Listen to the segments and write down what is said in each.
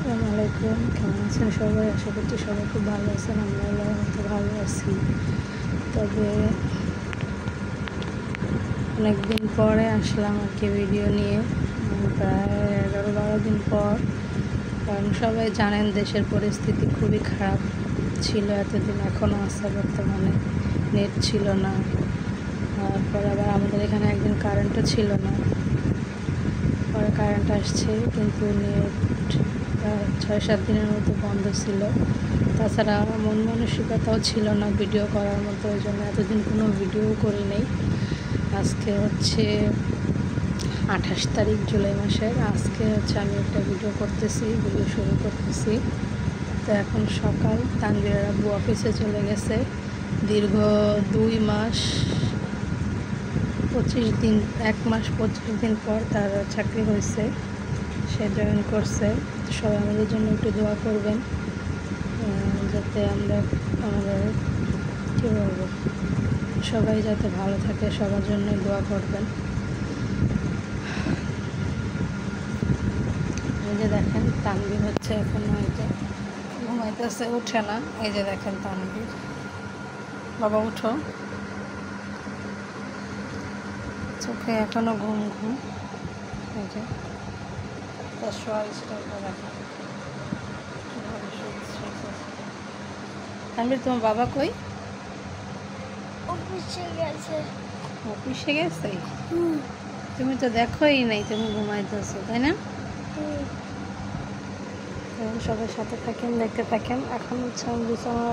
আসসালামু আলাইকুম, কেমন আছেন সবাই? আশা করছি সবাই খুব ভালো আছেন। আমরা মতো ভালো আছি। তবে অনেকদিন পরে আসলাম আর কি ভিডিও নিয়ে, প্রায় 11-12 দিন পর। কারণ সবাই জানেন দেশের পরিস্থিতি খুবই খারাপ ছিল এতদিন, এখনও আছে। বর্তমানে নেট ছিল না, তারপর আবার আমাদের এখানে একদিন কারেন্টও ছিল না, পরে কারেন্ট আসছে, কিন্তু নেট 6-7 দিনের মতো বন্ধ ছিল। তাছাড়া মন মানসিকতাও ছিল না ভিডিও করার মতো, ওই জন্য এতদিন কোনো ভিডিও করি নেই। আজকে হচ্ছে 28 তারিখ জুলাই মাসের। আজকে হচ্ছে আমি একটা ভিডিও শুরু করতেছি। তো এখন সকাল, তানভীরের আব্বু অফিসে চলে গেছে। দীর্ঘ 2 মাস 25 দিন, 1 মাস 25 দিন পর তার চাকরি হয়েছে, সে জয়েন করছে। সবাই আমাদের জন্য একটু দোয়া করবেন, যাতে আমাদের কী বলবো, সবাই যাতে ভালো থাকে, সবার জন্য দোয়া করবেন। এই যে দেখেন তানভীর হচ্ছে এখনো এই যে ঘুমাইতেছে, উঠে না। এই যে দেখেন তানভীর, বাবা উঠো, চোখে এখনো ঘুম। এই যে তার শোয়ার স্টাইলটা দেখেন। তানভীর, তোমার বাবা কই? অফিসে গেছে? তুমি তো দেখোই নাই, তুমি ঘুমাইতেছো, তাই না? সবার সাথে থাকেন, দেখতে থাকেন। এখন হচ্ছে আমি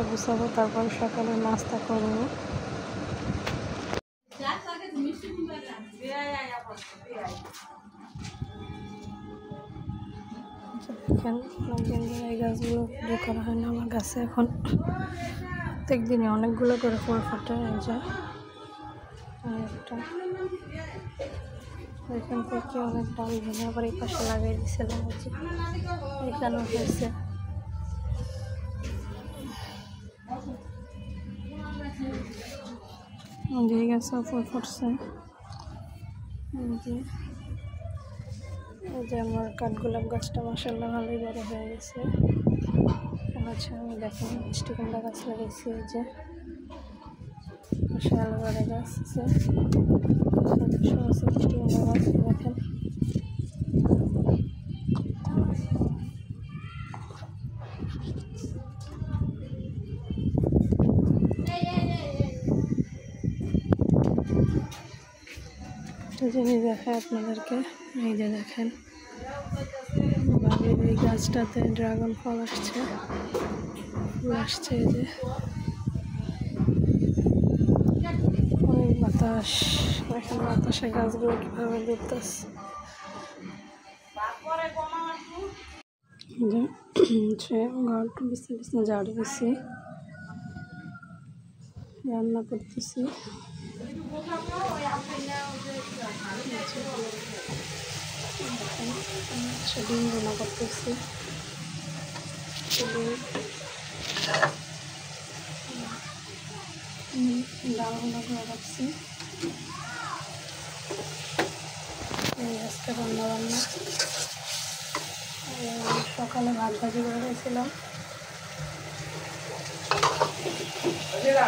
গুছাবো, তারপর সকালে নাস্তা করবো। দেখেন অনেকদিন ধরে এই গাছগুলো ভিডিও করা হয় না আমার গাছে। এখন প্রত্যেক দিনে অনেকগুলো করে ফুল ফোটে। এই যে একটা এখান থেকে অনেক ডাল ভেঙে আবার এই পাশে লাগাই দিয়েছিলাম, এখানে হয়েছে। এই গাছে ফুল ফুটছে। এই যে আমার কাঠগোলাপ গাছটা মাশাআল্লাহ ভালোই বড় হয়ে গেছে। আচ্ছা, আমি দেখেন মিষ্টি কুমড়া গাছ লাগাইছি। এই যে বিশাল বড় গাছ আছে, মিষ্টি কুমড়া গাছ দেখেন। জিনিস দেখায় আপনাদেরকে। এই যে দেখেন বাড়ির এই গাছটাতে ড্রাগন ফল আসছে, এই যে অনেক বাতাস। এখন বাতাসে গাছগুলো কীভাবে দুলতেছে। ঘরটা বিছনা ঝাড়ু দিচ্ছি, রান্না করতেছি। ডিম রান্না করতেছি, ডাল রান্না করে রাখছি। আজকে রান্না সকালে ভাত ভাজি করে গেছিলাম। এটা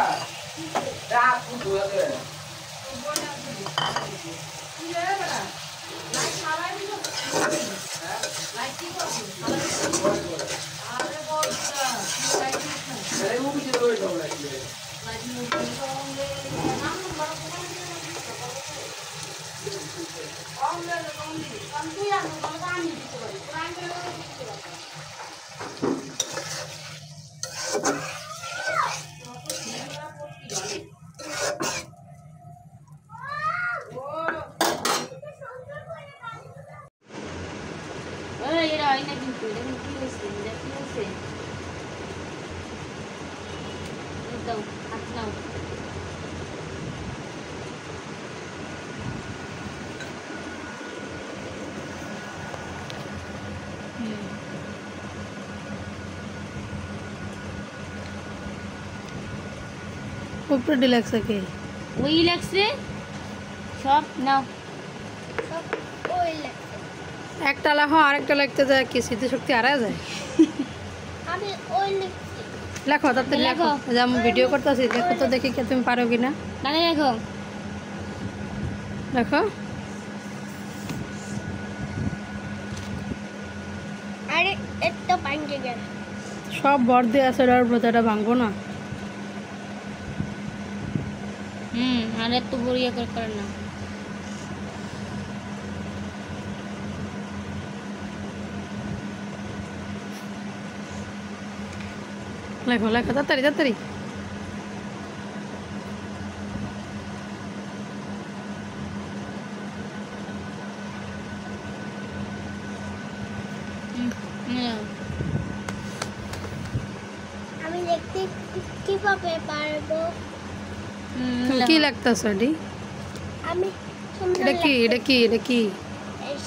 হয় না, কিন্তু এটা কি হয়েছে, দাও হাত নাও। ऊपर डिलक्स के वही लक्स रे सब नाउ सब ओई लक्स একটা লেখো আরেকটা লিখতে যায় কি স্মৃতিশক্তি হারা যায়। আমি ওই লিখছি। লেখো তাতে লেখো, যে আমি ভিডিও করতেছি, দেখো তো দেখি কি তুমি পারো কিনা। নানি লেখো। দেখো আরে একটা ভাঙে গেল। সব ভর দিয়ে আছে, ওর উপর এটা ভাঙবো না। আর এত বড়িয়া করে না। লেখো লেখো তাড়াতাড়ি তাড়াতাড়ি। আমি লিখতে কিভাবে পারবো? কি লাগতেছে এটি? আমি এটা কি এটা কি এটা কি?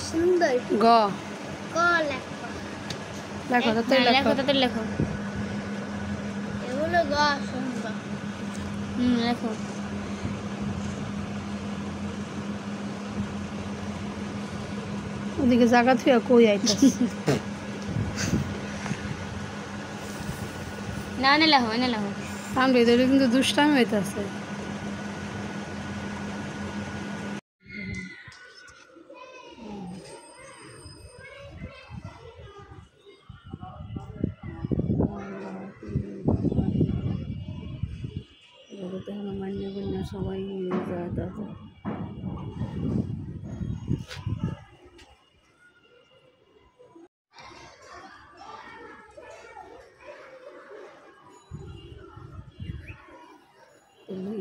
সুন্দর গ ক লেখো। লেখো তাড়াতাড়ি লেখো। তাড়াতাড়ি লেখো। এগুলো গ সুন্দর। লেখো। ওদিকে জায়গা থুয়া কই আইতাছে। না না লেখো না লেখো। আমরা এদের কিন্তু দুষ্টামি হইতাছে। সবাই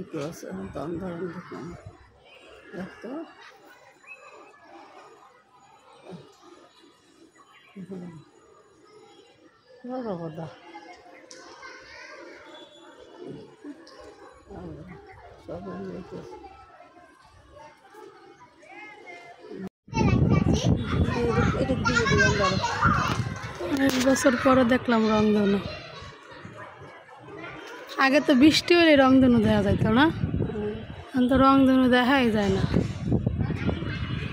itu tahun-tahun depan itu berapa dah itu অনেক বছর পরে দেখলাম রংধনু। আগে তো বৃষ্টি হলে রংধনু দেখা যাইতো না, এখন তো রংধনু দেখাই যায় না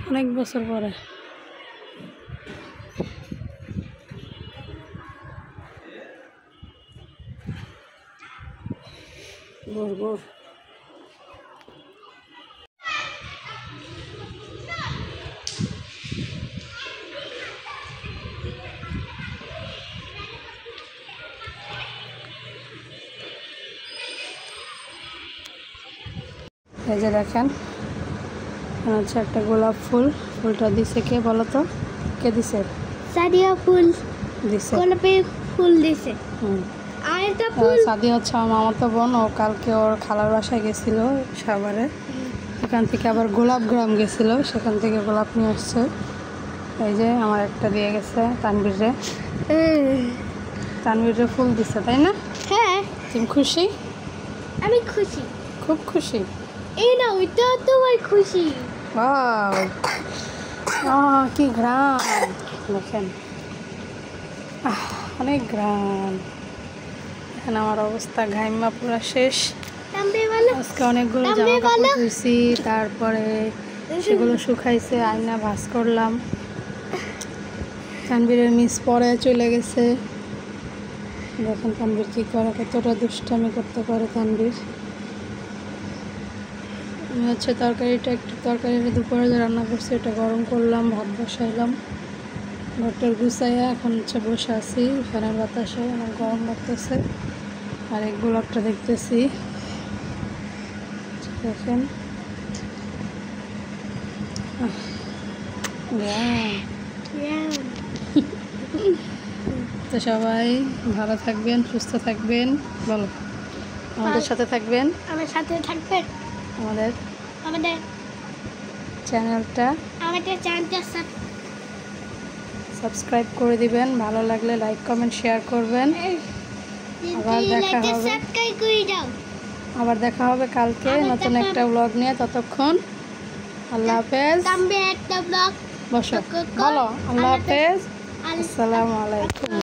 অনেক বছর পরে। এই যে দেখেন হচ্ছে একটা গোলাপ ফুল, ফুলটা দিছে কে বলো তো? কে দিছে? সাদিয়া ফুল দিছে, গোলাপের ফুল দিছে। আর একটা ফুল সাদিয়া হচ্ছে আমার মামাতো বোন, ও কালকে ওর খালার বাসায় গেছিল সাভারে, এখান থেকে আবার গোলাপ গ্রাম গেছিল, সেখান থেকে গোলাপ নিয়ে আসছে। এই যে আমার একটা দিয়ে গেছে তানবীরে, তানবীরে ফুল দিছে তাই না? হ্যাঁ। তুমি খুশি? আমি খুশি, খুব খুশি। এই না ওইটা তোমার খুশি। কি ঘ্রাণ দেখেন, অনেক ঘ্রাণ। এখন আমার অবস্থা ঘাইমা পুরা শেষ। আজকে অনেকগুলো জামা কাপড় ধুইছি, তারপরে সেগুলো শুকাইছে, আয়না ভাঁজ করলাম। তানবীরের মিস পরে চলে গেছে, দেখেন তানবীর কী করে, কতটা দুষ্টামি করতে পারে তানবীর। আমি হচ্ছে তরকারিটা দুপুরে যে রান্না করছি ওটা গরম করলাম, ভাত বসাইলাম, ঘরটার গুছাইয়া এখন হচ্ছে বসে আছি ফ্যানের বাতাসে, আমার গরম লাগতেছে। আর এই গোলাপটা দেখতেছি, দেখেন তো সবাই ভালো থাকবেন, সুস্থ থাকবেন, বলো আমাদের সাথে থাকবেন, আমার সাথে থাকবেন, আমাদের চ্যানেলটা সাবস্ক্রাইব করে দিবেন, ভালো লাগলে লাইক কমেন্ট শেয়ার করবেন। আবার দেখা হবে কালকে নতুন একটা ব্লগ নিয়ে। ততক্ষণ আল্লাহ হাফেজ। বসো বলো আল্লাহ হাফেজ, আসসালামু আলাইকুম।